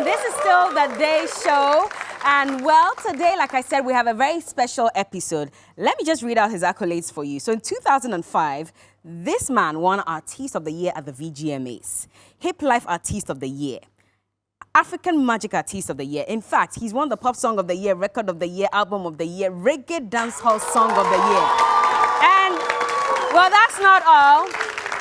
and this is still the Day Show. And well, today, like I said, we have a very special episode. Let me just read out his accolades for you. So in 2005, this man won Artist of the Year at the VGMAs, Hip Life Artist of the Year, African Magic Artist of the Year. In fact, he's won the Pop Song of the Year, Record of the Year, Album of the Year, Reggae Dancehall Song of the Year. And, well, that's not all.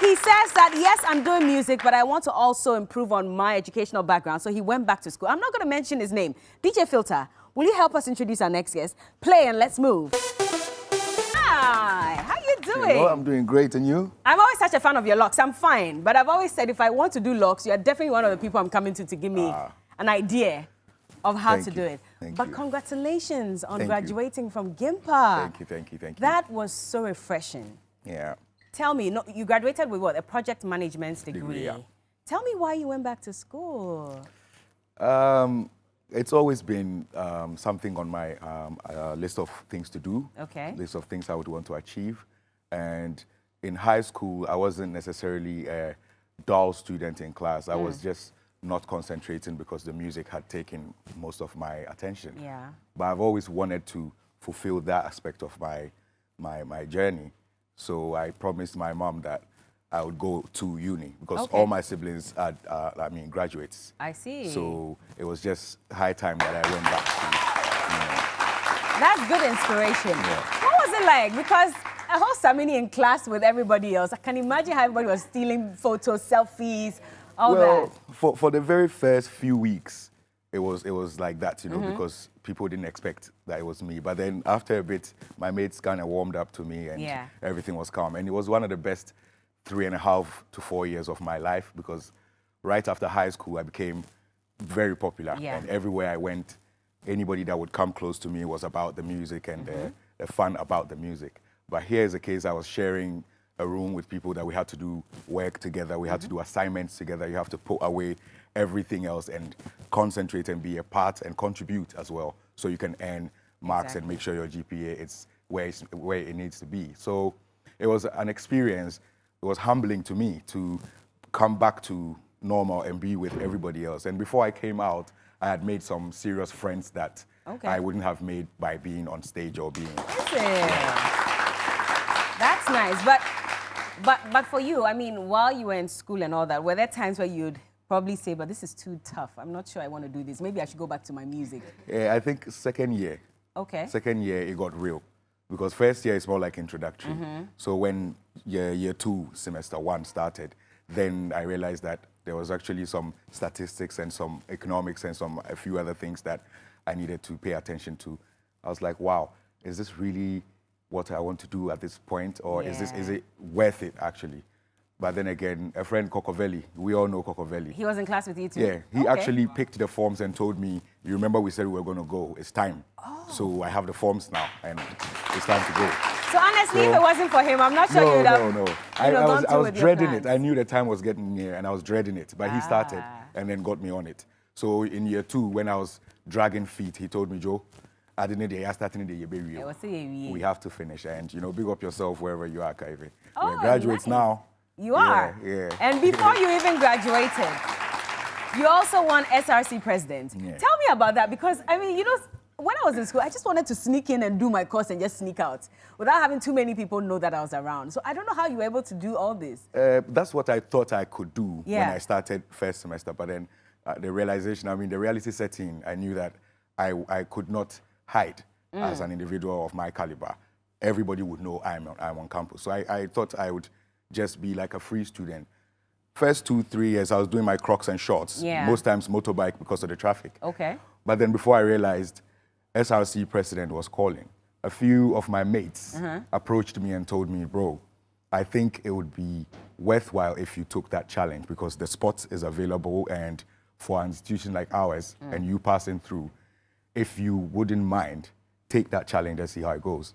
He says that, yes, I'm doing music, but I want to also improve on my educational background. So he went back to school. I'm not going to mention his name. DJ Filter, will you help us introduce our next guest? Play and let's move. Hi, how you doing? Well, I'm doing great, and you? I'm always such a fan of your locks. I'm fine, but I've always said if I want to do locks, you're definitely one of the people I'm coming to give me an idea of how to do it. But congratulations on graduating from GIMPA. Thank you. That was so refreshing. Yeah. Tell me, you graduated with what? A project management degree. Yeah. Tell me why you went back to school. It's always been something on my list of things to do. Okay. List of things I would want to achieve. And in high school, I wasn't necessarily a dull student in class. I was just not concentrating because the music had taken most of my attention. Yeah. But I've always wanted to fulfill that aspect of my journey. So I promised my mom that I would go to uni because all my siblings are, graduates. I see. So it was just high time that I went back to, That's good inspiration. Yeah. What was it like? Because I was Samini in class with everybody else. I can imagine how everybody was stealing photos, selfies, all that. For the very first few weeks, it was like that, because people didn't expect that it was me. But then after a bit, my mates kind of warmed up to me and everything was calm. And it was one of the best 3.5 to 4 years of my life because right after high school, I became very popular. Yeah. And everywhere I went, anybody that would come close to me was about the music and the fun about the music. But here's a case, I was sharing a room with people that we had to do work together, we had to do assignments together, you have to put away everything else and concentrate and be a part and contribute as well so you can earn marks and make sure your GPA is where it needs to be. So it was an experience. It was humbling to me to come back to normal and be with everybody else. And before I came out, I had made some serious friends that I wouldn't have made by being on stage or being... That's nice. But for you, I mean, while you were in school and all that, were there times where you'd probably say, but this is too tough. I'm not sure I want to do this. Maybe I should go back to my music. Yeah, I think second year. Okay. Second year, it got real. Because first year is more like introductory. So when year 2, semester 1 started, then I realized that there was actually some statistics and some economics and a few other things that I needed to pay attention to. I was like, wow, is this really what I want to do at this point? Or is it worth it, actually? But then again, a friend, Kokovelli, we all know Kokovelli. He was in class with you too? Yeah, he actually picked the forms and told me, you remember we said we were going to go, it's time. So I have the forms now and it's time to go. So honestly, if it wasn't for him, I'm not sure you'd have I was dreading it. I knew the time was getting near and I was dreading it. But he started and then got me on it. So in year 2, when I was dragging feet, he told me, Joe, I didn't know I started the year. We have to finish and, big up yourself wherever you are, Kaive. We're graduates now. You are? Yeah. And before you even graduated, you also won SRC president. Yeah. Tell me about that because, I mean, when I was in school, I just wanted to sneak in and do my course and just sneak out without having too many people know that I was around. So I don't know how you were able to do all this. That's what I thought I could do when I started first semester. But then the realization, the reality setting, I knew that I could not hide as an individual of my caliber. Everybody would know I'm on campus. So I thought I would just be like a free student. First 2-3 years, I was doing my Crocs and shorts. Yeah. Most times motorbike because of the traffic. Okay. But then before I realized SRC president was calling, a few of my mates approached me and told me, bro, I think it would be worthwhile if you took that challenge because the spot is available and for an institution like ours and you passing through, if you wouldn't mind, take that challenge and see how it goes.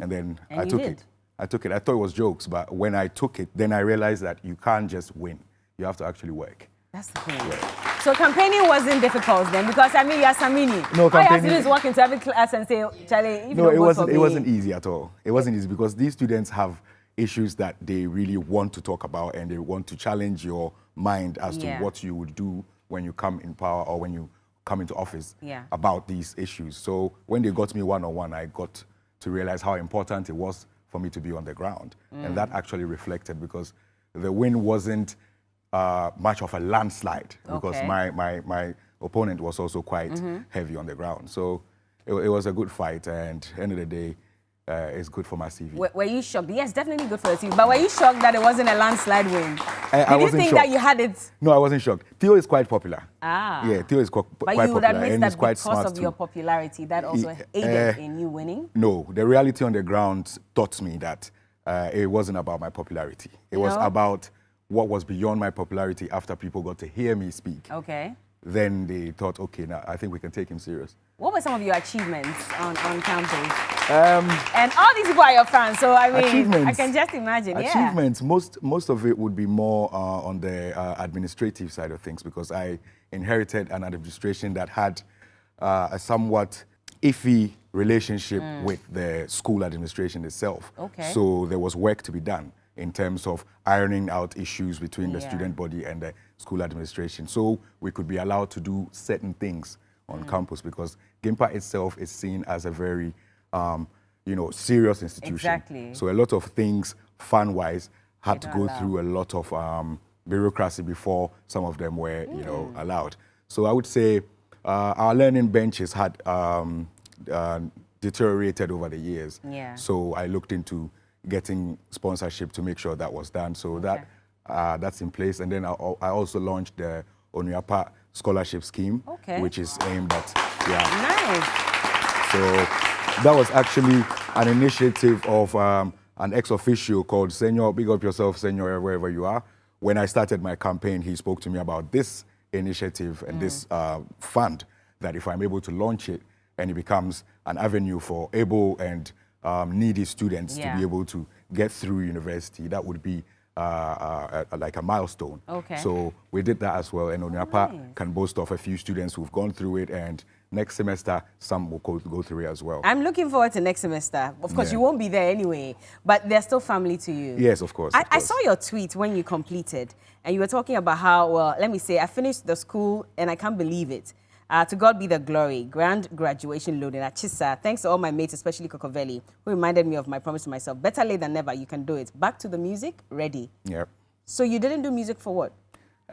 And then I took it. I thought it was jokes, but when I took it, then I realized that you can't just win. You have to actually work. That's the thing. Yeah. So campaigning wasn't difficult then, because I mean, you're Samini. No, all you have to do is walk into every class and say, Charlie, if no, it wasn't easy at all. It wasn't easy because these students have issues that they really want to talk about and they want to challenge your mind as to what you would do when you come in power or when you come into office Yeah. about these issues. So when they got me one-on-one, I got to realize how important it was for me to be on the ground. And that actually reflected because the win wasn't much of a landslide because Okay. my opponent was also quite heavy on the ground. So it was a good fight, and at the end of the day, it's good for my CV. Were you shocked? Yes, definitely good for the CV. But were you shocked that it wasn't a landslide win? I Did you wasn't think shocked. that you had it? No, I wasn't shocked. Theo is quite popular. Ah. Yeah, Theo is quite But popular. you would admit and that he's quite because smart of your too. popularity, that also aided in you winning? No, the reality on the ground taught me that it wasn't about my popularity. It was No? about what was beyond my popularity after people got to hear me speak. Okay. Then they thought, okay, now I think we can take him serious. What were some of your achievements on campus? And all these people are your fans, so I mean, Achievements. I can just imagine, yeah. Achievements, most of it would be more on the administrative side of things because I inherited an administration that had a somewhat iffy relationship with the school administration itself. Okay. So there was work to be done in terms of ironing out issues between the Yeah. student body and the school administration. So we could be allowed to do certain things on campus because GIMPA itself is seen as a very, serious institution. Exactly. So a lot of things, fun-wise, had to They go don't allow. through a lot of bureaucracy before some of them were, allowed. So I would say our learning benches had deteriorated over the years. Yeah. So I looked into getting sponsorship to make sure that was done. So that's in place. And then I also launched the Onuapa Scholarship Scheme, Okay. which is aimed at, Nice. So that was actually an initiative of an ex-officio called Senor, big up yourself, Senor, wherever you are. When I started my campaign, he spoke to me about this initiative and this fund, that if I'm able to launch it and it becomes an avenue for able and needy students to be able to get through university, that would be like a milestone. Okay. So we did that as well, and Onuapa Nice. can boast of a few students who've gone through it, and next semester some will go through it as well. I'm looking forward to next semester. Of course, Yeah. you won't be there anyway, but they're still family to you. Yes, of course. I saw your tweet when you completed, and you were talking about how, well, let me say, I finished the school, and I can't believe it. To God be the glory. Grand graduation loading at Chisa. Thanks to all my mates, especially Kokovelli, who reminded me of my promise to myself. Better late than never. You can do it. Back to the music. Ready. Yep. So you didn't do music for what?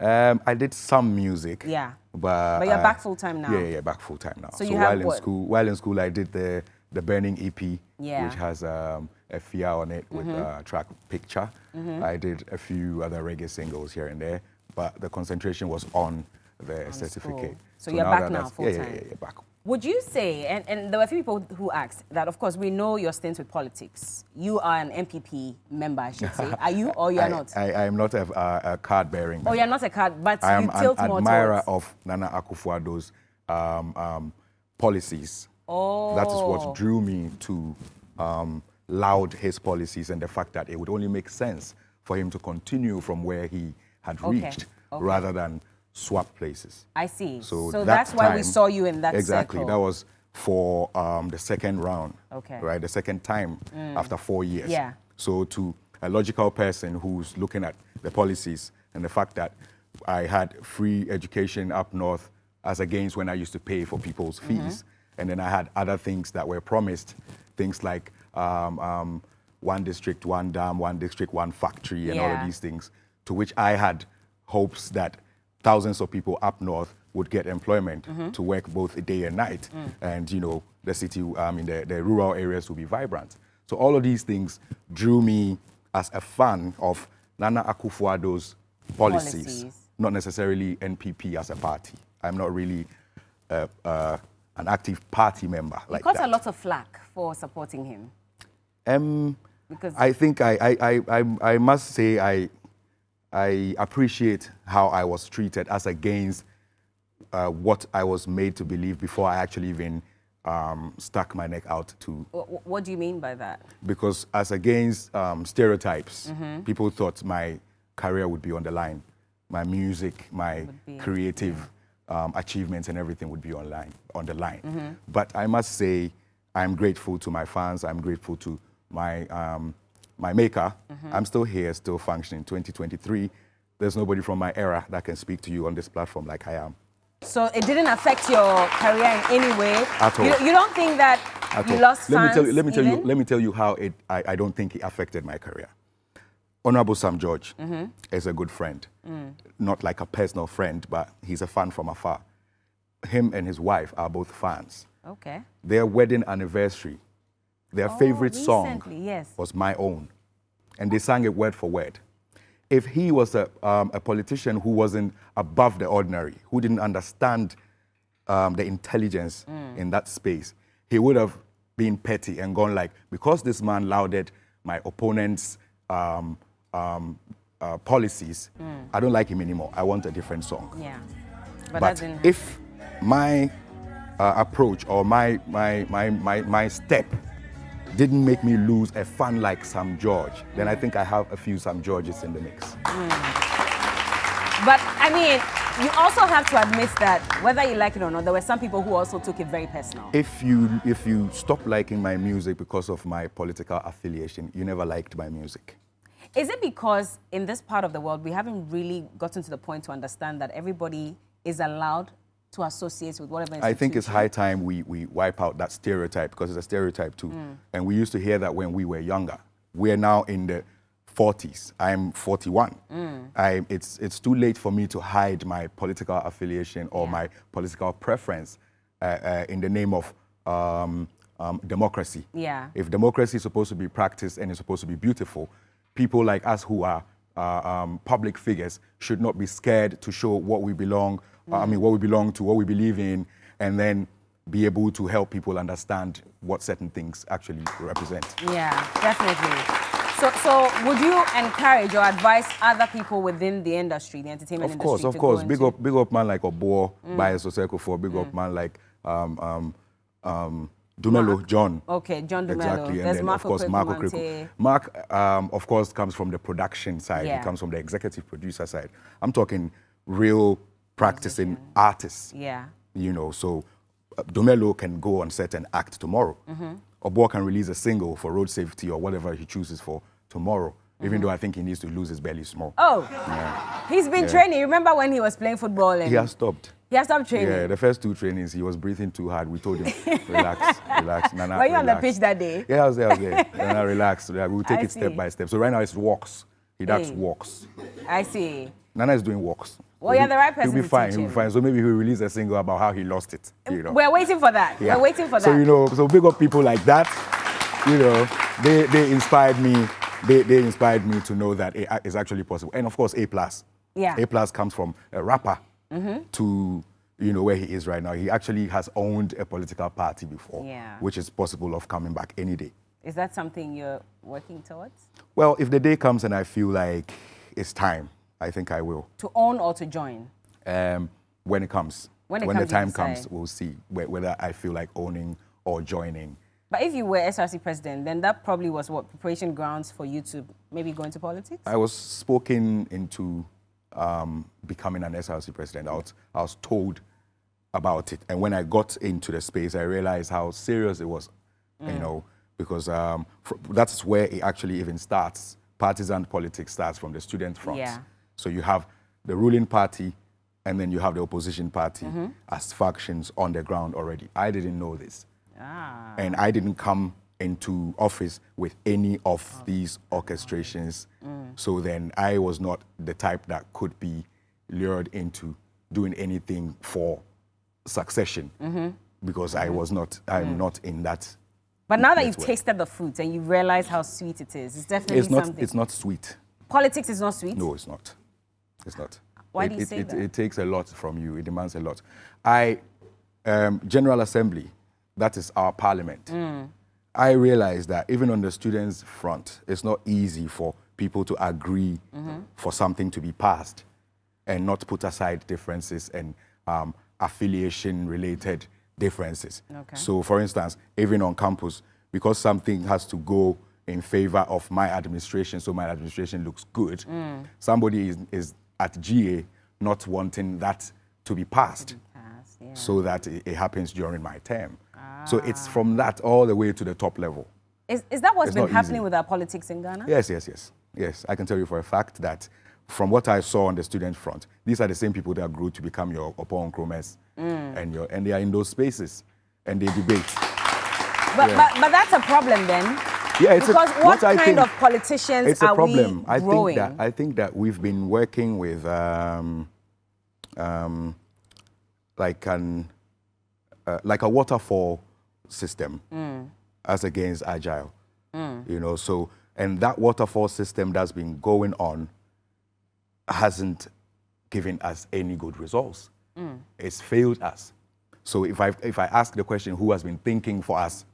I did some music. Yeah. But you're back full time now. Yeah, back full time now. So you have while what? in school, I did the Burning EP, Yeah. which has a FIA on it with track Picture. I did a few other reggae singles here and there, but the concentration was on the certificate. So you're back now, that's- full yeah, time. Yeah, back. Would you say, and there were a few people who asked that, of course, we know your stint with politics. You are an MPP member, I should say. Are you or you're not? I am not a card-bearing member. Oh, you're not a card, but I am you tilt an more admirer towards... of Nana Akufo-Addo's policies. Oh. That is what drew me to laud his policies and the fact that it would only make sense for him to continue from where he had reached rather than swap places. I see. So that's why we time- saw you in that Exactly. circle. That was for the second round. Okay. Right? The second time after 4 years. Yeah. So to a logical person who's looking at the policies and the fact that I had free education up north as against when I used to pay for people's fees. And then I had other things that were promised, things like one district, one dam, one district, one factory, and all of these things, to which I had hopes that thousands of people up north would get employment to work both day and night. And, the city, the rural areas will be vibrant. So all of these things drew me as a fan of Nana Akufo-Addo's policies, not necessarily NPP as a party. I'm not really an active party member like that. You got a lot of flack for supporting him. Because I think I must say I appreciate how I was treated as against what I was made to believe before I actually even stuck my neck out to. What do you mean by that? Because as against stereotypes, people thought my career would be on the line. My music, my creative achievements and everything would be on the line. But I must say I'm grateful to my fans. I'm grateful to my my maker. I'm still here, still functioning. 2023, there's nobody from my era that can speak to you on this platform like I am. So it didn't affect your career in any way? At all. You don't think that you lost fans? Let me tell you how I don't think it affected my career. Honorable Sam George is a good friend. Not like a personal friend, but he's a fan from afar. Him and his wife are both fans. Okay. Their wedding anniversary, their favorite song yes. was My Own. And they sang it word for word. If he was a politician who wasn't above the ordinary, who didn't understand the intelligence in that space, he would have been petty and gone like, because this man lauded my opponent's policies, I don't like him anymore. I want a different song. Yeah. But if my approach or my step didn't make me lose a fan like Sam George, then I think I have a few Sam Georges in the mix. But I mean, you also have to admit that whether you like it or not, there were some people who also took it very personal. If you stop liking my music because of my political affiliation, you never liked my music. Is it because in this part of the world, we haven't really gotten to the point to understand that everybody is allowed to associate with whatever institution? I think it's high time we wipe out that stereotype, because it's a stereotype too. And we used to hear that when we were younger. We're now in the 40s. I'm 41. It's too late for me to hide my political affiliation or my political preference in the name of democracy. Yeah. If democracy is supposed to be practiced and it's supposed to be beautiful, people like us who are public figures should not be scared to show what we belong, what we belong to, what we believe in, and then be able to help people understand what certain things actually represent. Yeah, definitely. So would you encourage or advise other people within the industry, the entertainment industry? Of course. Big up man like Obo, Bias Oseko for big up man like Dumelo, John. Okay, John Dumelo. Exactly. And then, of course, Mark Okreku. Mark, of course, comes from the production side. Yeah. He comes from the executive producer side. I'm talking real practicing artists. Yeah. You know, so Dumelo can go on set and act tomorrow. Obo can release a single for road safety or whatever he chooses for tomorrow, even though I think he needs to lose his belly small. Oh, yeah. He's been training. Remember when he was playing football? And he has stopped. He has stopped training? Yeah, the first 2 trainings, he was breathing too hard. We told him, relax, relax. Nana, were you relax. on the pitch that day? Yeah, I was there. Nana, relax. We'll take it step by step. So right now it's walks. He does walks. I see. Nana is doing walks. Well, you're the right person. He'll be fine. He'll be fine. So maybe he'll release a single about how he lost it. You know. We're waiting for that. Yeah. We're waiting for that. So you know, so big up people like that. You know, they inspired me. They inspired me to know that it's actually possible. And of course, A+. Yeah. A+ comes from a rapper to, you know, where he is right now. He actually has owned a political party before, which is possible of coming back any day. Is that something you're working towards? Well, if the day comes and I feel like it's time, I think I will. To own or to join? When it comes. When the time comes, we'll see whether I feel like owning or joining. But if you were SRC president, then that probably was what preparation grounds for you to maybe go into politics? I was spoken into becoming an SRC president. I was told about it. And when I got into the space, I realized how serious it was, you know, because that's where it actually even starts. Partisan politics starts from the student front. Yeah. So you have the ruling party, and then you have the opposition party as factions on the ground already. I didn't know this. And I didn't come into office with any of these orchestrations. So then I was not the type that could be lured into doing anything for succession because I was not, I'm not in that. But now that you've tasted the fruit and you realize how sweet it is, it's definitely something. It's not sweet. Politics is not sweet? No, it's not. It's not. Why do you say that? It takes a lot from you. It demands a lot. General Assembly, that is our parliament. I realize that even on the students' front, it's not easy for people to agree for something to be passed and not put aside differences and affiliation-related differences. Okay. So, for instance, even on campus, because something has to go in favor of my administration, so my administration looks good, somebody is at GA not wanting that to be passed, so that it happens during my term. So it's from that all the way to the top level. Is that what's been happening with our politics in Ghana? Yes. I can tell you for a fact that from what I saw on the student front, these are the same people that grew to become your Opon Kromes, and they are in those spaces, and they debate. But that's a problem then. Yeah, it's because what kind of politicians it's a are problem. we growing? I think that we've been working with like a waterfall system as against agile. You know, so and that waterfall system that's been going on hasn't given us any good results. It's failed us. So if I ask the question, who has been thinking for us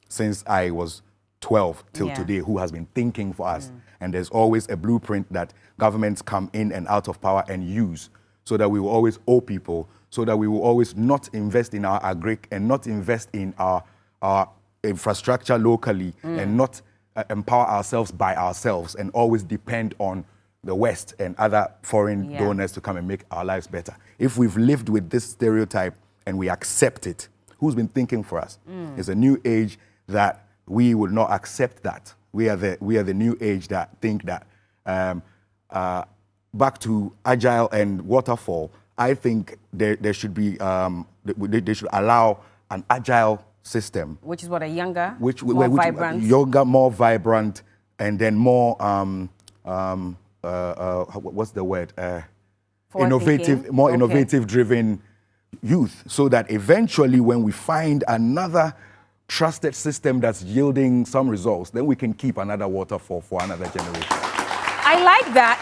since I was 12 till today, who has been thinking for us? And there's always a blueprint that governments come in and out of power and use, so that we will always owe people, so that we will always not invest in our agri and not invest in our infrastructure locally and not empower ourselves by ourselves and always depend on the West and other foreign donors to come and make our lives better. If we've lived with this stereotype and we accept it, who's been thinking for us? It's a new age that we will not accept that. We are the new age that think that back to agile and waterfall. I think there should be they should allow an agile system, which is what a younger, more vibrant, younger, more vibrant, and then more what's the word? Innovative, more innovative driven youth, so that eventually when we find another trusted system that's yielding some results, then we can keep another waterfall for another generation. I like that,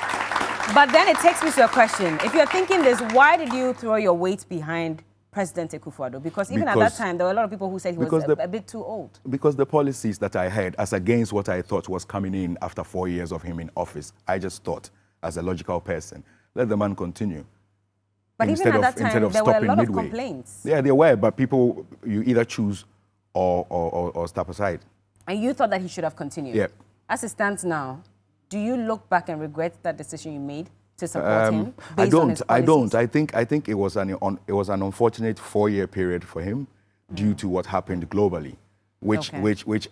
but then it takes me to a question. If you're thinking this, why did you throw your weight behind President Akufo-Addo? Because even at that time, there were a lot of people who said he was a bit too old. Because the policies that I had, as against what I thought was coming in after 4 years of him in office, I just thought, as a logical person, let the man continue. But even at that time, there were a lot of complaints. Yeah, there were, but people, you either choose or step aside. And you thought that he should have continued? Yeah. As it stands now, do you look back and regret that decision you made to support him based on his policies? I don't. I think it was an unfortunate 4-year period for him due to what happened globally, which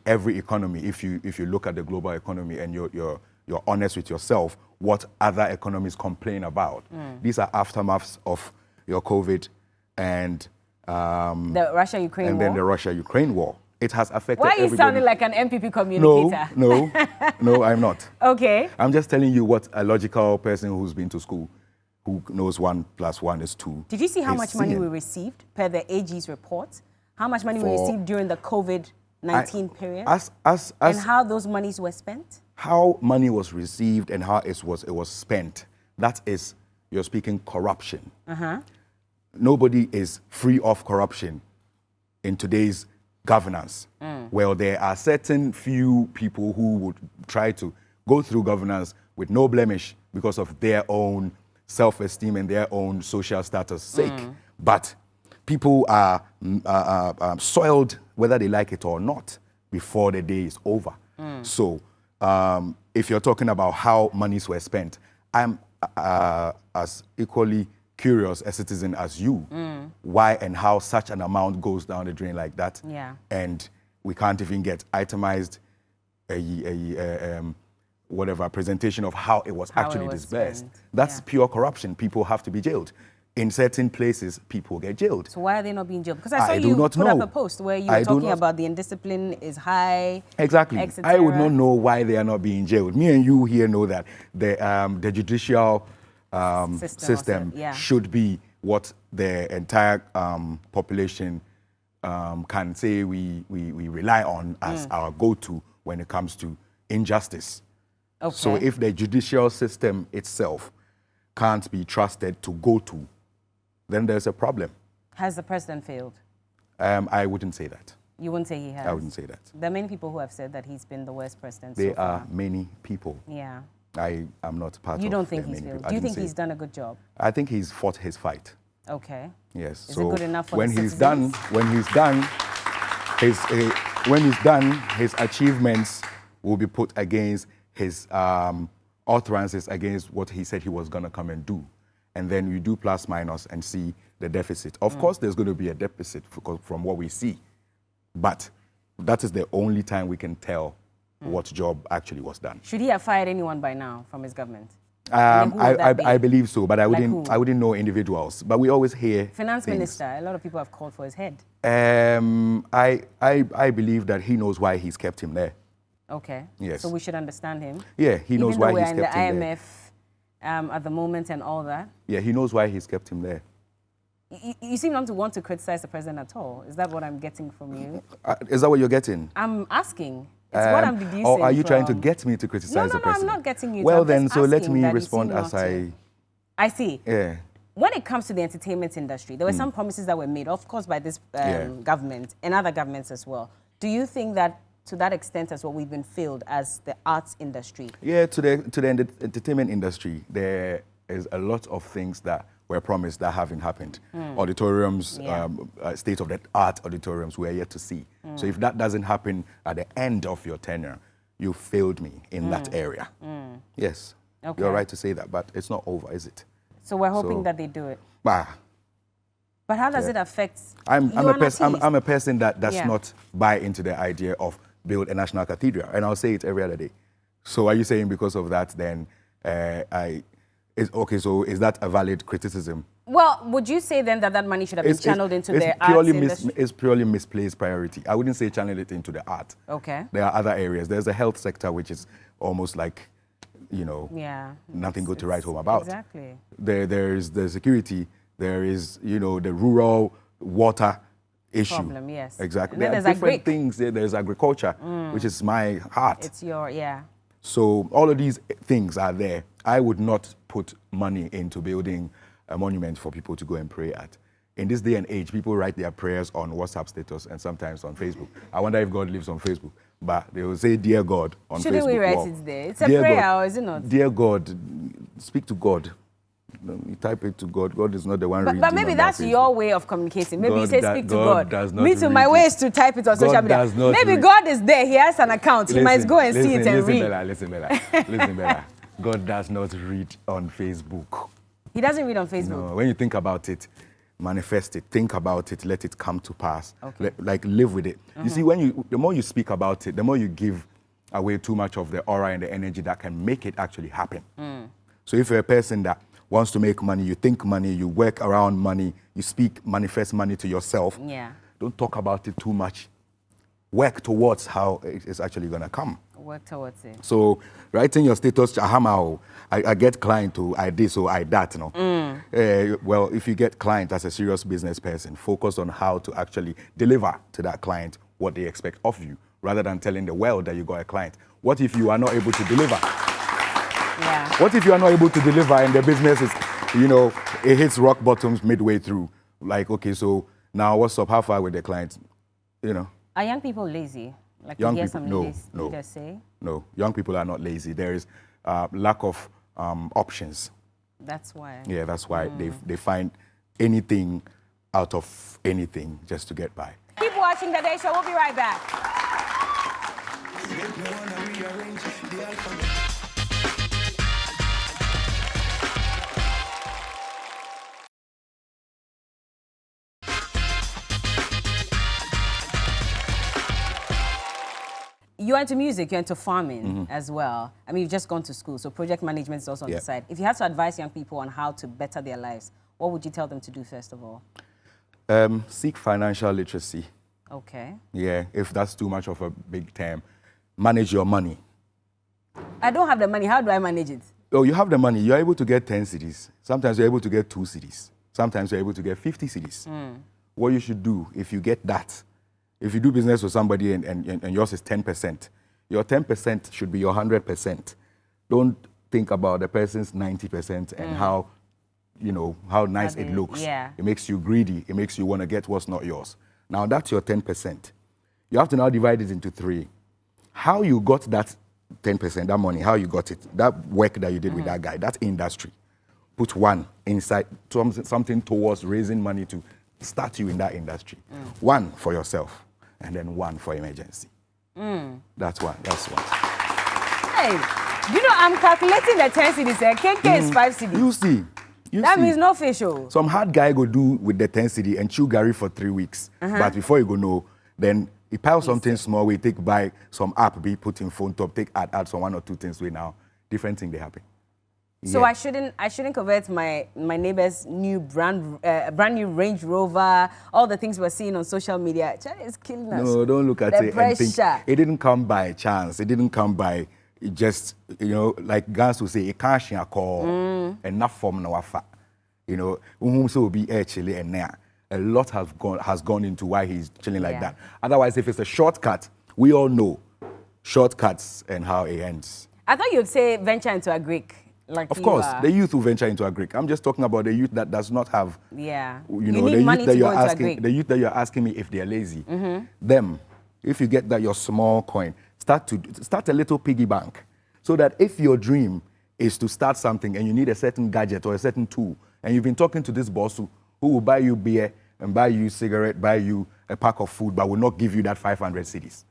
every economy, if you look at the global economy and you're honest with yourself, what other economies complain about. These are aftermaths of your COVID and the Russia-Ukraine war. And then the Russia-Ukraine war. It has affected everybody. Why are you sounding like an MPP communicator? No, I'm not. Okay. I'm just telling you what a logical person who's been to school, who knows 1 + 1 is 2. Did you see how much money we received per the AG's report? How much money we received during the COVID-19 period? And how those monies were spent? How money was received and how it was spent. That is, you're speaking corruption. Nobody is free of corruption in today's governance. Well, there are certain few people who would try to go through governance with no blemish because of their own self-esteem and their own social status sake. But people are soiled, whether they like it or not, before the day is over. So if you're talking about how monies were spent, I'm as equally curious a citizen as you, why and how such an amount goes down the drain like that, and we can't even get itemized whatever presentation of how it was actually disbursed. That's pure corruption. People have to be jailed. In certain places, people get jailed. So why are they not being jailed? Because I saw you put up a post where you were talking about the indiscipline is high. Exactly. I would not know why they are not being jailed. Me and you here know that the judicial system should be what the entire population can say we rely on as our go-to when it comes to injustice. So if the judicial system itself can't be trusted to go to, then there's a problem. Has the president failed? I wouldn't say that. You wouldn't say he has? I wouldn't say that. There are many people who have said that he's been the worst president so far. There are many people. Yeah. I am not part of. You don't think he's failed? Do you think he's done a good job? I think he's fought his fight. Okay. Yes. Is it good enough for when he's done, his achievements will be put against his utterances against what he said he was going to come and do. And then you do plus minus and see the deficit. Of course, there's going to be a deficit from what we see. But that is the only time we can tell what job actually was done. Should he have fired anyone by now from his government? And then who would that be? I believe so, but I Like wouldn't who? I wouldn't know individuals. But we always hear Finance things. Minister, a lot of people have called for his head. I believe that he knows why he's kept him there. Okay. Yes. So we should understand him. Yeah, he knows why he's kept him there. Even though we're in the IMF at the moment and all that. Yeah, he knows why he's kept him there. You seem not to want to criticize the president at all. Is that what I'm getting from you? Is that what you're getting? I'm asking. It's what I'm deducing. Or are you trying to from... get me to criticize the No, president? I'm not getting you. Well, I'm then, just so let asking me that you respond seem as not to. I see. Yeah. When it comes to the entertainment industry, there were some promises that were made, of course, by this government and other governments as well. Do you think that to that extent as well we've been failed as the arts industry? Yeah, to the entertainment industry, there is a lot of things that were promised that haven't happened. Auditoriums, state-of-the-art auditoriums we're yet to see. So if that doesn't happen at the end of your tenure, you failed me in that area. Yes, you're right to say that, but it's not over, is it? So we're hoping that they do it. But how does it affect I'm a person that does not buy into the idea of build a national cathedral, and I'll say it every other day. So are you saying because of that, then so is that a valid criticism? Well, would you say then that money should have been channeled into the arts industry? It's purely misplaced priority. I wouldn't say channel it into the art. Okay. There are other areas. There's a health sector which is almost like, nothing good to write home about. Exactly. There is the security. There is, the rural water issue. Problem, yes. Exactly. There are different things. There's agriculture, which is my heart. It's your, So all of these things are there. I would not put money into building a monument for people to go and pray at. In this day and age, people write their prayers on WhatsApp status and sometimes on Facebook. I wonder if God lives on Facebook. But they will say, "Dear God," on Facebook. Shouldn't we write it there? It's a prayer, or is it not? Dear God, speak to God. You type it to God. God is not the one reading. But maybe that's your way of communicating. Maybe you say speak to God. Does not Me too, my way is to type it on social media. Maybe God is there. He has an account. He might go and see it and read. Listen, Bella. God does not read on Facebook. He doesn't read on Facebook? No, when you think about it, manifest it, think about it, let it come to pass. Okay. Live with it. You see, the more you speak about it, the more you give away too much of the aura and the energy that can make it actually happen. So if you're a person that wants to make money, you think money, you work around money, you speak, manifest money to yourself, don't talk about it too much. Work towards how it's actually going to come. Work towards it. So writing your status, I get client to I this or I that, well, if you get client as a serious business person, focus on how to actually deliver to that client what they expect of you, rather than telling the world that you got a client. What if you are not able to deliver? What if you are not able to deliver and the business is, it hits rock bottoms midway through? Like, okay, so now what's up? How far with the clients? Are young people lazy? Like young you hear people, some leaders say? No, young people are not lazy. There is lack of options. That's why. Yeah, that's why they find anything out of anything just to get by. Keep watching The Day Show. We'll be right back. You're into music, you're into farming as well. I mean, you've just gone to school, so project management is also on the side. If you had to advise young people on how to better their lives, what would you tell them to do first of all? Seek financial literacy. Okay. Yeah, if that's too much of a big term. Manage your money. I don't have the money. How do I manage it? Oh, you have the money. You're able to get 10 cedis. Sometimes you're able to get 2 cedis. Sometimes you're able to get 50 cedis. What you should do, if you get that, if you do business with somebody and yours is 10%, your 10% should be your 100%. Don't think about the person's 90% and how nice it looks. It makes you greedy. It makes you want to get what's not yours. Now, that's your 10%. You have to now divide it into 3. How you got that 10%, that money, how you got it, that work that you did with that guy, that industry. Put 1 inside, something towards raising money to start you in that industry. 1 for yourself. And then 1 for emergency. That's one. Hey, I'm calculating the 10 cedis. KK is 5 cedis. You see. That means no facial. Some hard guy go do with the 10 cedi and chew Gary for 3 weeks. But before you go know, then he pile something small, we take buy some app, be put in phone top, take add some 1 or 2 things we now. Different thing they happen. So I shouldn't covet my neighbor's new brand new Range Rover, all the things we're seeing on social media. China is killing us. No, don't look at the it pressure. and think it didn't come by chance. It didn't come by just, you know, like Gans will say, it can't share a call and not form no afa. You know, so be actually and there. A lot has gone into why he's chilling like that. Otherwise, if it's a shortcut, we all know shortcuts and how it ends. I thought you'd say venture into a Greek. Like of course, the youth who venture into a Greek. I'm just talking about the youth that does not have, you know, need money to go into a Greek. The youth that you're asking me if they're lazy. Them, if you get that your small coin, start a little piggy bank, so that if your dream is to start something and you need a certain gadget or a certain tool, and you've been talking to this boss who will buy you beer and buy you cigarette, buy you a pack of food, but will not give you that 500 cedis.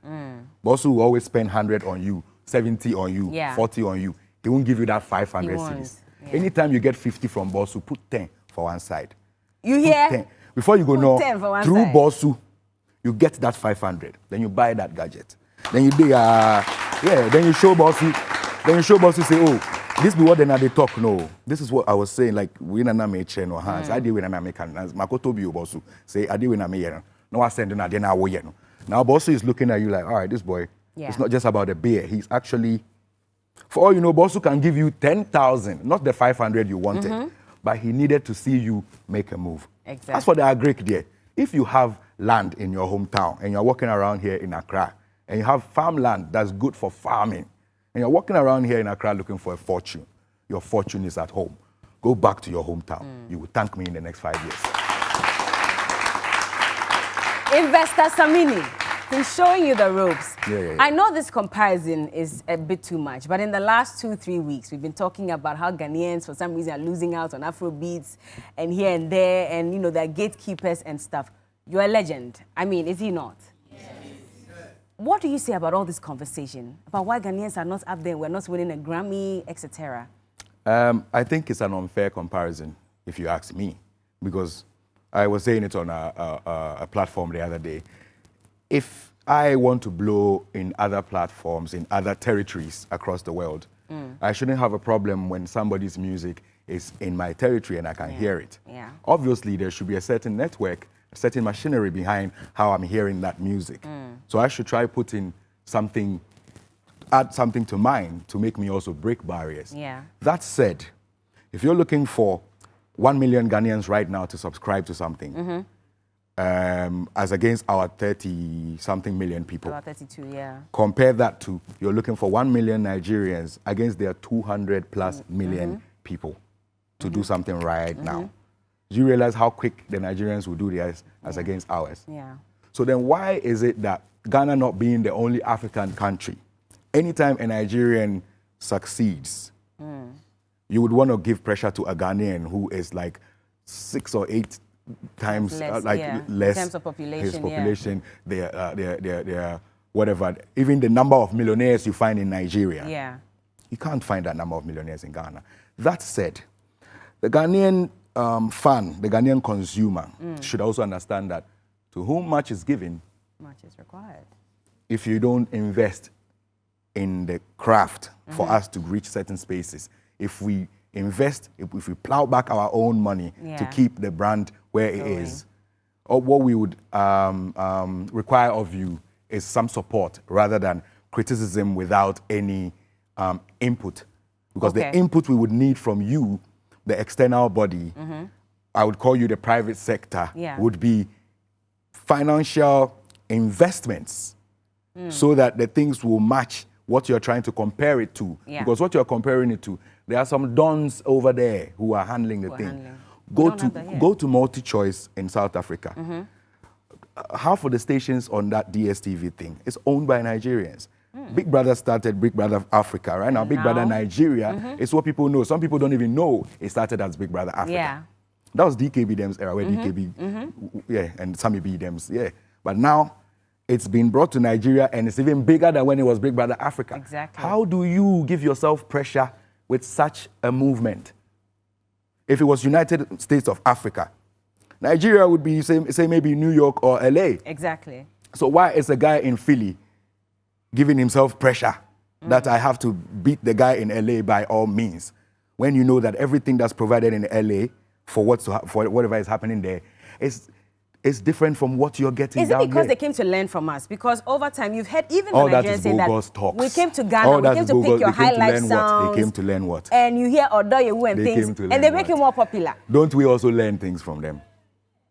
Boss who will always spend 100 on you, 70 on you, 40 on you. He won't give you that 500 cedis. Anytime you get 50 from Bossu, put 10 for one side. You hear? 10. Before you go through Bossu, you get that 500. Then you buy that gadget. Then you then you show Bossu. Then you show Bossu, say, oh, this be what they talk. No, this is what I was saying. Like we na make chain or hands. I did when I make hands. Makoto bi Bossu say I did when I make. No, I send na then I wo no. Now Bossu is looking at you like, all right, this boy. It's not just about the beer. He's actually. For all you know, Bossu can give you 10,000, not the 500 you wanted, but he needed to see you make a move. Exactly. That's for the Greek there. If you have land in your hometown and you're walking around here in Accra and you have farmland that's good for farming and you're walking around here in Accra looking for a fortune, your fortune is at home. Go back to your hometown. You will thank me in the next 5 years. Investor Samini. He's showing you the ropes. Yeah. I know this comparison is a bit too much, but in the last 2-3 weeks, we've been talking about how Ghanaians, for some reason, are losing out on Afro beats and here and there, and, you know, they're gatekeepers and stuff. You're a legend. I mean, is he not? Yes. What do you say about all this conversation, about why Ghanaians are not up there, we're not winning a Grammy, etc.? I think it's an unfair comparison, if you ask me, because I was saying it on a platform the other day. If I want to blow in other platforms, in other territories across the world, I shouldn't have a problem when somebody's music is in my territory and I can hear it. Obviously, there should be a certain network, a certain machinery behind how I'm hearing that music. So I should try putting something, add something to mine to make me also break barriers. That said, if you're looking for 1 million Ghanaians right now to subscribe to something, as against our 30-something million people. About 32, yeah. Compare that to, you're looking for 1 million Nigerians against their 200+ million people to do something right now. Do you realize how quick the Nigerians will do theirs as against ours? So then why is it that Ghana not being the only African country, anytime a Nigerian succeeds, you would want to give pressure to a Ghanaian who is like 6 or 8 times less in terms of population, his population, their whatever, even the number of millionaires you find in Nigeria. You can't find that number of millionaires in Ghana. That said, the Ghanaian fan, the Ghanaian consumer should also understand that to whom much is given, much is required. If you don't invest in the craft for us to reach certain spaces, if we invest, if we plow back our own money to keep the brand where it is, or what we would require of you is some support rather than criticism without any input. Because the input we would need from you, the external body, I would call you the private sector, would be financial investments so that the things will match what you're trying to compare it to. Because what you're comparing it to, there are some dons over there who are handling the thing. Go to MultiChoice in South Africa. Half of the stations on that DSTV thing is owned by Nigerians. Big Brother started Big Brother Africa. Right now, Big Brother Nigeria is what people know. Some people don't even know it started as Big Brother Africa. That was DKB Dem's era, where DKB, and Sammy B Dem's, But now, it's been brought to Nigeria, and it's even bigger than when it was Big Brother Africa. Exactly. How do you give yourself pressure with such a movement? If it was United States of Africa, Nigeria would be, say maybe New York or LA. Exactly. So why is a guy in Philly giving himself pressure that I have to beat the guy in LA by all means? when you know that everything that's provided in LA for whatever is happening there is different from what you're getting down here. Is it because they came to learn from us? Because over time, you've heard even all the that Nigerians is saying bogus that talks. we came to Ghana, we came to pick your highlight sounds. They came to learn what? And you hear Odoyewu and things, and they make you more popular. Don't we also learn things from them?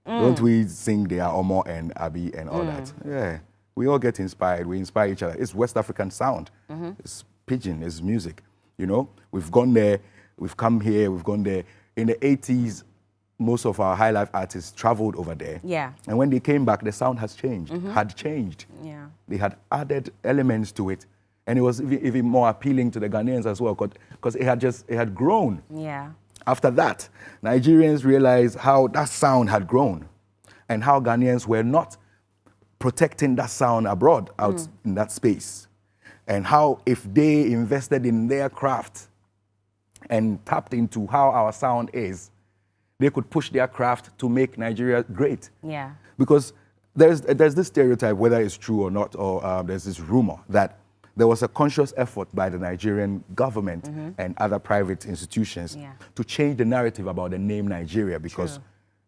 Don't we sing their Omo and Abi and all that? Yeah. We all get inspired. We inspire each other. It's West African sound. It's pidgin. It's music. You know, we've gone there. We've come here. We've gone there. In the 80s, most of our high life artists traveled over there. Yeah. And when they came back, the sound has changed. Had changed. Yeah. They had added elements to it, and it was even more appealing to the Ghanaians as well, because it had grown. Yeah. After that, Nigerians realized how that sound had grown, and how Ghanaians were not protecting that sound abroad, out in that space. And how if they invested in their craft and tapped into how our sound is, they could push their craft to make Nigeria great. Yeah. Because there's this stereotype, whether it's true or not, or there's this rumor that there was a conscious effort by the Nigerian government and other private institutions to change the narrative about the name Nigeria, because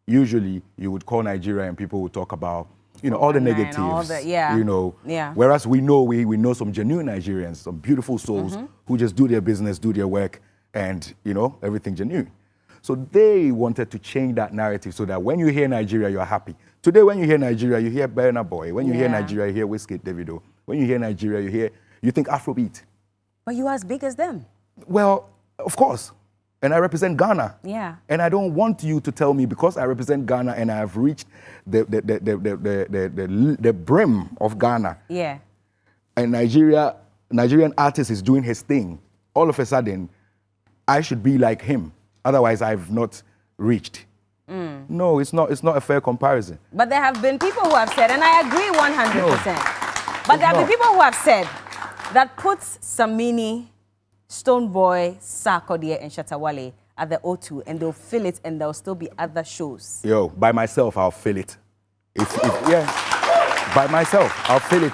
usually you would call Nigeria and people would talk about, you know, all the negatives, all the, you know. Yeah. Whereas we know some genuine Nigerians, some beautiful souls who just do their business, do their work, and, you know, everything genuine. So they wanted to change that narrative so that when you hear Nigeria, you're happy. Today, when you hear Nigeria, you hear Burna Boy. When you hear Nigeria, you hear Wizkid, Davido. When you hear Nigeria, you think Afrobeat. But you are as big as them. Well, of course. And I represent Ghana. Yeah. And I don't want you to tell me, because I represent Ghana and I have reached the brim of Ghana. Yeah. And Nigerian artist is doing his thing. All of a sudden, I should be like him. Otherwise, I've not reached. No, it's not a fair comparison. But there have been people who have said, and I agree 100%, no, but there have been people who have said that puts Samini, Stonebwoy, Sarkodie, and Shatawale at the O2, and they'll fill it, and there'll still be other shows. Yo, by myself, I'll fill it. By myself, I'll fill it.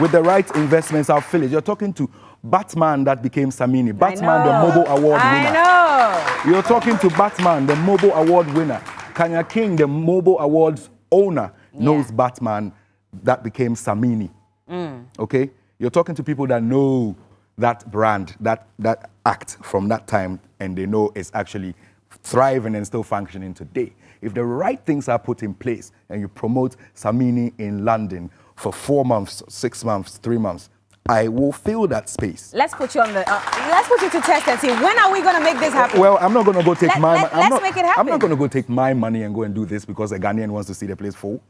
With the right investments, I'll fill it. You're talking to Batman that became Samini. Batman, the Mobile Award winner. I know. You're talking to Batman, the Mobile Award winner. Kanya King, the Mobile Awards owner, knows Batman that became Samini. Okay? You're talking to people that know that brand, that act from that time, and they know it's actually thriving and still functioning today. If the right things are put in place and you promote Samini in London for 4 months, 6 months, 3 months, I will fill that space. Let's put you on the. Let's put you to test and see, when are we going to make this happen? Well, I'm not going to go take my money. Let's make it happen. I'm not going to go take my money and go and do this because a Ghanaian wants to see the place full.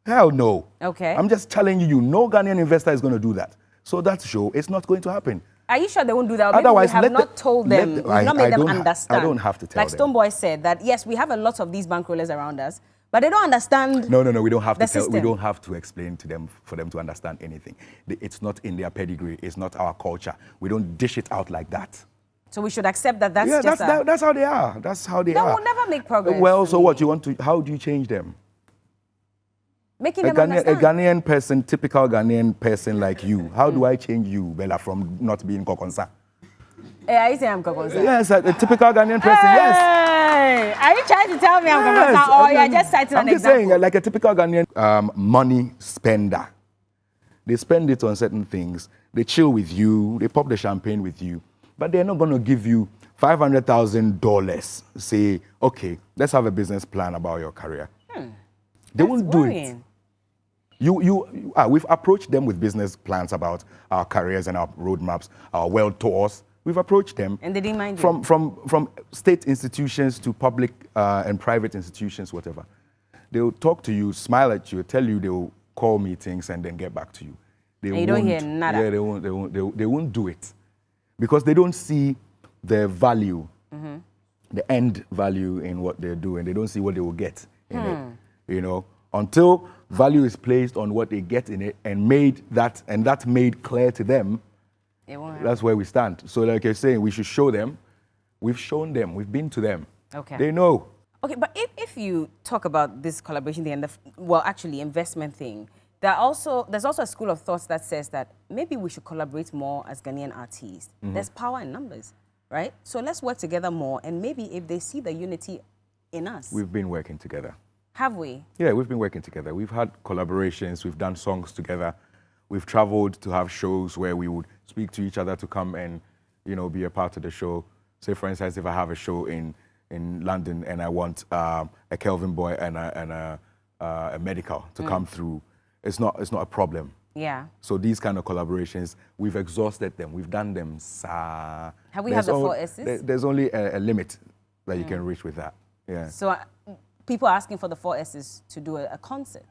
Hell no. Okay. I'm just telling you, no Ghanaian investor is going to do that. So that show, it's not going to happen. Are you sure they won't do that? Or Otherwise, maybe we have not told them, we've not made them understand. I don't have to tell them. Like Stonebwoy said, that yes, we have a lot of these bankrollers around us, but they don't understand. No, we don't have to system. We don't have to explain to them for them to understand anything. It's not in their pedigree. It's not our culture. We don't dish it out like that. So we should accept that that's that's how they are. That's how they are. That will never make progress. Well, so what? You want to? How do you change them? Making them understand. A Ghanaian person, typical Ghanaian person like you. How do I change you, Bella, from not being Kokonsa? Hey, are you saying I'm Kokonsa? Yes, a typical Ghanaian person, yes. Are you trying to tell me I'm Kokonsa, or you're just citing an example? I'm just saying, like a typical Ghanaian money spender. They spend it on certain things. They chill with you. They pop the champagne with you. But they're not going to give you $500,000. Say, okay, let's have a business plan about your career. They won't do it. We've approached them with business plans about our careers and our roadmaps, our world tours. We've approached them. And they didn't mind you? From state institutions to public and private institutions, whatever. They'll talk to you, smile at you, tell you they'll call meetings and then get back to you. And you don't hear nada? Yeah, they won't do it. Because they don't see the value, the end value in what they're doing. They don't see what they will get in it. You know, until value is placed on what they get in it and that made clear to them, that's where we stand. So like you're saying, we should show them. We've shown them. We've been to them. Okay. They know. Okay, but if you talk about this collaboration thing and investment thing, there's also a school of thought that says that maybe we should collaborate more as Ghanaian artists. There's power in numbers. right? So let's work together more, and maybe if they see the unity in us. We've been working together. Have we? Yeah, we've been working together. We've had collaborations, we've done songs together. We've traveled to have shows where we would speak to each other to come and, be a part of the show. Say, for instance, if I have a show in London and I want a Kelvin boy and a medical to come through, it's not a problem. Yeah. So these kind of collaborations, we've exhausted them. We've done them. Have we had the 4 S's? There's only a limit that you can reach with that. Yeah. So people are asking for the 4 S's to do a concert.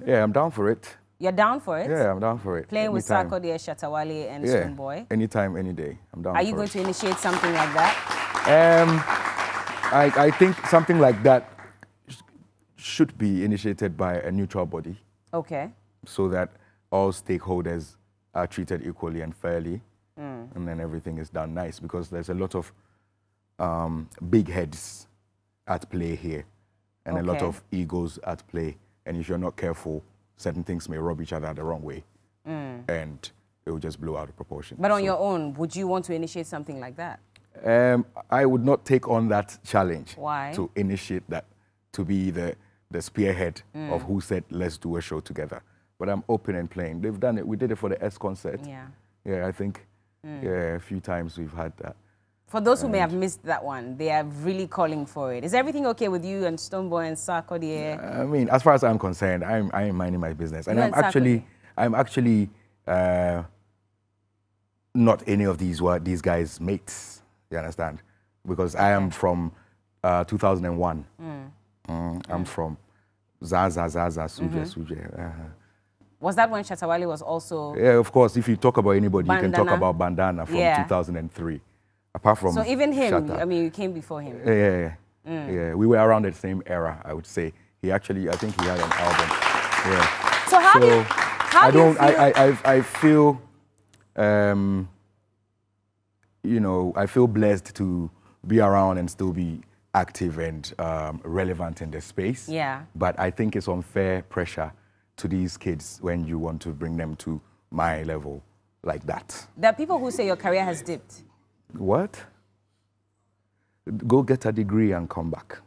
Yeah, I'm down for it. You're down for it? Yeah, I'm down for it. Playing with Sarkodie, Shatawale, and Stonebwoy? Anytime, any day. I'm down for it. Are you going to initiate something like that? I think something like that should be initiated by a neutral body. Okay. So that all stakeholders are treated equally and fairly, and then everything is done nice, because there's a lot of big heads at play here, and a lot of egos at play, and if you're not careful, certain things may rub each other the wrong way, and it will just blow out of proportion. But on your own, would you want to initiate something like that? I would not take on that challenge. Why? To initiate that, to be the spearhead of who said, let's do a show together. But I'm open and playing. They've done it. We did it for the S concert. Yeah. Yeah, I think a few times we've had that. For those who may have missed that one, they are really calling for it. Is everything okay with you and Stonebwoy and Sarkodie? I mean, as far as I'm concerned, I'm minding my business. And I'm actually not any of these guys' mates, you understand? Because I am from 2001. I'm from Zaza, Suje. Was that when Shatawale was also... Yeah, of course. If you talk about anybody, you can talk about Bandana from 2003. Apart from... So even him, Shatta. I mean, you came before him. Yeah, we were around the same era, I would say. He actually, I think he had an album. Yeah. So how do you feel? I feel, I feel blessed to be around and still be active and relevant in the space. Yeah. But I think it's unfair pressure to these kids when you want to bring them to my level like that. There are people who say your career has dipped. What? Go get a degree and come back.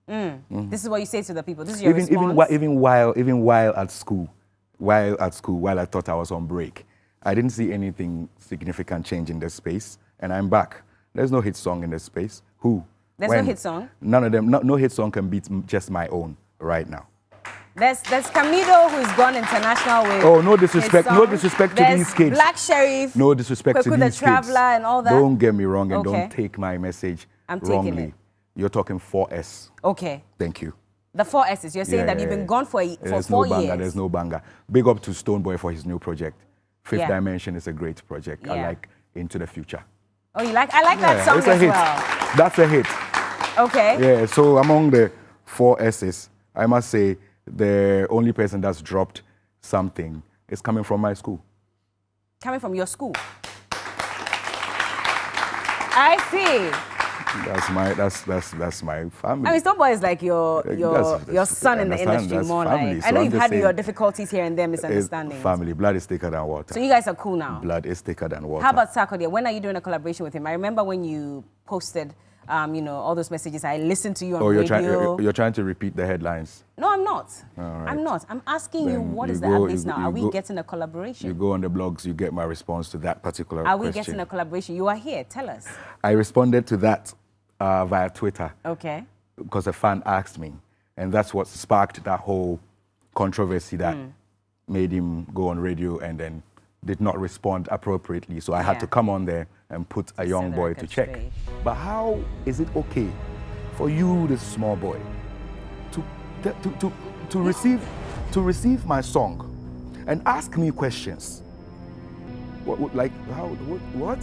This is what you say to the people. This is your response? Even while at school, while I thought I was on break, I didn't see anything significant change in the space, and I'm back. There's no hit song in the space. Who? There's no hit song? None of them. No hit song can beat just my own right now. There's Camido, who's gone international with... Oh, no disrespect to these kids. Black Sheriff. No disrespect to these kids. the Traveler and all that. Don't get me wrong, and don't take my message wrongly. Taking it. You're talking 4S. Okay. Thank you. The 4 S's. You're saying that you've been gone for 4 years. There's no banger. Big up to Stonebwoy for his new project. Fifth Dimension is a great project. I like Into the Future. Oh, you like? I like that song it's a as hit. well. That's a hit. Okay. Yeah, so among the 4 S's, I must say the only person that's dropped something is coming from my school. Coming from your school? I see. That's my family. I mean, Stonebwoy is like your son in the industry, more family. like. So I know I'm you've just had saying, your difficulties here and there, misunderstandings. Family, blood is thicker than water. So you guys are cool now? Blood is thicker than water. How about Sarkodie? When are you doing a collaboration with him? I remember when you posted, all those messages. I listened to you on radio. You're trying to repeat the headlines. No, I'm not. All right. I'm not. I'm asking you, what is the updates now? Are we getting a collaboration? You go on the blogs, you get my response to that particular question. Are we question. getting a collaboration? You are here. Tell us. I responded to that via Twitter. Okay. Because a fan asked me. And that's what sparked that whole controversy that made him go on radio and then did not respond appropriately. So I had to come on there and put a young boy to check. But how is it okay for you, this small boy, to receive my song and ask me questions? What?